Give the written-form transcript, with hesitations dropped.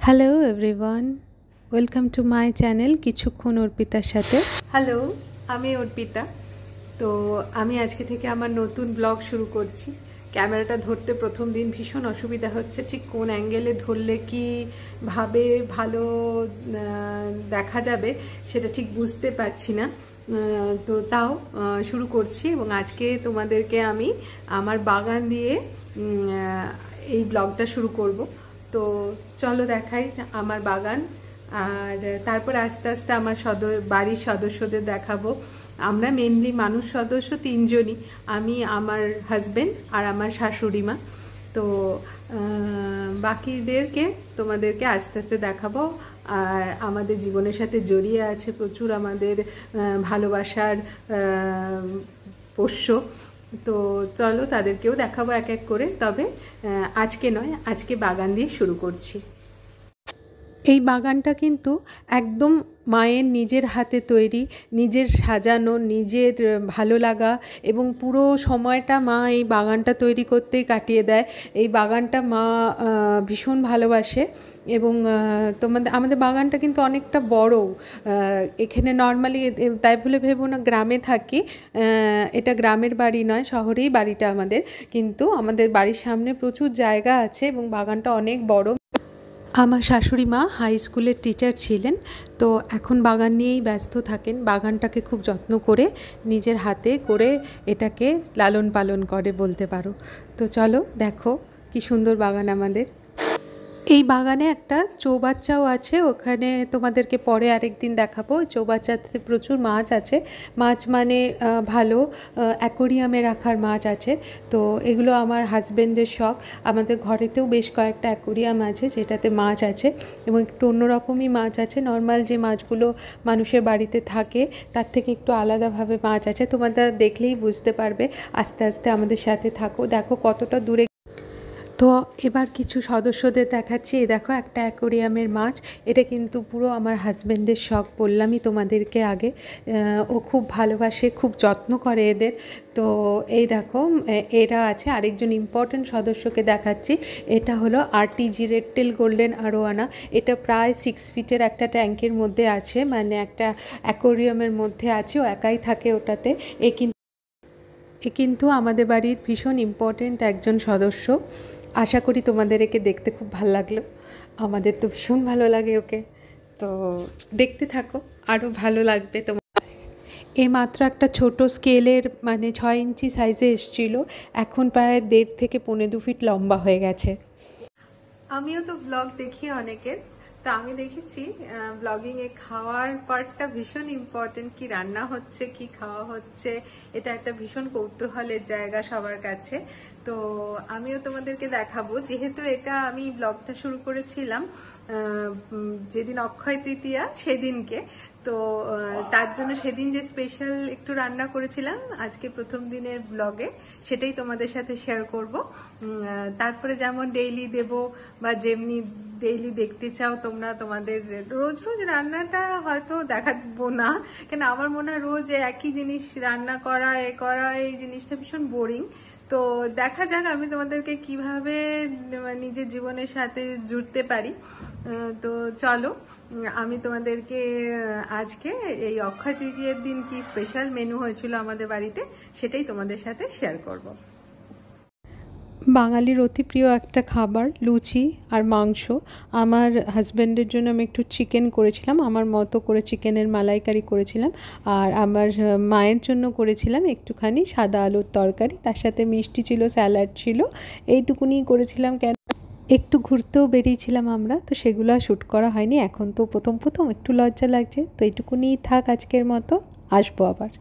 Hello everyone, welcome to my channel কিছুক্ষণ অর্পিতার সাথে। Hello, আমি অর্পিতা। তো আমি আজকে থেকে আমার নতুন ব্লগ শুরু করছি। ক্যামেরাটা ধরতে প্রথম দিন ভীষণ অসুবিধা হচ্ছে, ঠিক কোন অ্যাঙ্গেলে ধরলে কীভাবে ভালো দেখা যাবে সেটা ঠিক বুঝতে পারছি না। তো তাও শুরু করছি এবং আজকে তোমাদেরকে আমি আমার বাগান দিয়ে এই ব্লগটা শুরু করব। তো চলো দেখাই আমার বাগান, আর তারপর আস্তে আস্তে আমার বাড়ির সদস্যদের দেখাবো। আমরা মেনলি মানুষ সদস্য তিনজনই, আমি, আমার হাজবেন্ড আর আমার শাশুড়ি মা। তো বাকিদেরকে তোমাদেরকে আস্তে আস্তে দেখাবো। আর আমাদের জীবনের সাথে জড়িয়ে আছে প্রচুর আমাদের ভালোবাসার পোষ্য। তো চলো তাদেরকেও দেখাবো এক এক করে। তবে আজকে নয়, আজকে বাগান দিয়ে শুরু করছি। এই বাগানটা কিন্তু একদম মায়ের নিজের হাতে তৈরি, নিজের সাজানো, নিজের ভালো লাগা, এবং পুরো সময়টা মা এই বাগানটা তৈরি করতেই কাটিয়ে দেয়। এই বাগানটা মা ভীষণ ভালোবাসে। এবং আমাদের বাগানটা কিন্তু অনেকটা বড়। এখানে নর্মালি, তাই বলে ভেবো না গ্রামে থাকি, এটা গ্রামের বাড়ি নয়, শহরেই বাড়িটা আমাদের। কিন্তু আমাদের বাড়ির সামনে প্রচুর জায়গা আছে এবং বাগানটা অনেক বড়। আমার শাশুড়ি মা হাই স্কুলের টিচার ছিলেন, তো এখন বাগান নিয়েই ব্যস্ত থাকেন। বাগানটাকে খুব যত্ন করে নিজের হাতে করে এটাকে লালন পালন করে বলতে পারো। তো চলো দেখো কি সুন্দর বাগান আমাদের। এই বাগানে একটা চৌবাচ্চাও আছে, ওখানে তোমাদেরকে পরে আরেকদিন দেখাবো। চৌবাচ্চাতে প্রচুর মাছ আছে। মাছ মানে ভালো অ্যাকোরিয়ামে রাখার মাছ আছে। তো এগুলো আমার হাজব্যান্ডের শখ। আমাদের ঘরেতেও বেশ কয়েকটা অ্যাকোরিয়াম আছে যেটাতে মাছ আছে, এবং একটু অন্যরকমই মাছ আছে। নর্মাল যে মাছগুলো মানুষের বাড়িতে থাকে তার থেকে একটু আলাদাভাবে মাছ আছে। তোমরা দেখলেই বুঝতে পারবে। আস্তে আস্তে আমাদের সাথে থাকো, দেখো কতটা দূরে। তো এবার কিছু সদস্যদের দেখাচ্ছি। এই দেখো একটা অ্যাকোরিয়ামের মাছ। এটা কিন্তু পুরো আমার হাজব্যান্ডের শখ, বললামই তোমাদেরকে আগে। ও খুব ভালোবাসে, খুব যত্ন করে এদের। তো এই দেখো এরা আছে। আরেকজন ইম্পর্ট্যান্ট সদস্যকে দেখাচ্ছি। এটা হলো আরটিজি, রেড টেল গোল্ডেন আরোয়ানা। এটা প্রায় 6 ফিটের একটা ট্যাঙ্কের মধ্যে আছে, মানে একটা অ্যাকোরিয়ামের মধ্যে আছে। ও একাই থাকে ওটাতে। এ কিন্তু আমাদের বাড়ির ভীষণ ইম্পর্ট্যান্ট একজন সদস্য। আশা করি তোমাদের একে দেখতে খুব ভালো লাগলো। আমাদের তো ভীষণ ভালো লাগে ওকে। তো দেখতে থাকো, আরও ভালো লাগবে তোমার। এই মাত্র একটা ছোট স্কেলের, মানে 6 ইঞ্চি সাইজে এসেছিল, এখন প্রায় 1.5 থেকে 2.25 ফিট লম্বা হয়ে গেছে। আমিও তো ব্লগ দেখি অনেকের। তো আমি দেখেছি ব্লগিংয়ে খাওয়ার পার্টটা ভীষণ ইম্পর্টেন্ট। কি রান্না হচ্ছে, কি খাওয়া হচ্ছে, এটা একটা ভীষণ কৌতূহলের জায়গা সবার কাছে। তো আমিও তোমাদেরকে দেখাবো। যেহেতু এটা আমি ব্লগটা শুরু করেছিলাম যেদিন অক্ষয় তৃতীয়া সেদিনকে, তো তার জন্য সেদিন যে স্পেশাল একটু রান্না করেছিলাম আজকে প্রথম দিনের ব্লগে, সেটাই তোমাদের সাথে শেয়ার করব। তারপরে যেমন ডেইলি দেব, বা যেমনি ডেইলি দেখতে চাও তোমরা, তোমাদের রোজ রোজ রান্নাটা হয়তো দেখাবো না, কেন আমার মনে হয় রোজ একই জিনিস রান্না করা এই জিনিসটা ভীষণ বোরিং। তো দেখা যাক আমি তোমাদেরকে কিভাবে নিজের জীবনের সাথে জুড়তে পারি। তো চলো আমি তোমাদেরকে আজকে এই অক্ষয় তৃতীয়ার দিন কি স্পেশাল মেনু হয়েছিল আমাদের বাড়িতে সেটাই তোমাদের সাথে শেয়ার করব। বাঙালির অতি প্রিয় একটা খাবার লুচি আর মাংস। আমার হাজব্যান্ডের জন্য আমি একটু চিকেন করেছিলাম, আমার মতো করে চিকেনের মালাইকারি করেছিলাম। আর আমার মায়ের জন্য করেছিলাম একটুখানি সাদা আলুর তরকারি, তার সাথে মিষ্টি ছিল, স্যালাড ছিল। এইটুকুনি করেছিলাম। কেন একটু ঘুরতেও বেরিয়েছিলাম আমরা, তো সেগুলো আর শ্যুট করা হয়নি। এখন তো প্রথম একটু লজ্জা লাগছে। তো এইটুকুনি থাক আজকের মতো, আসবো আবার।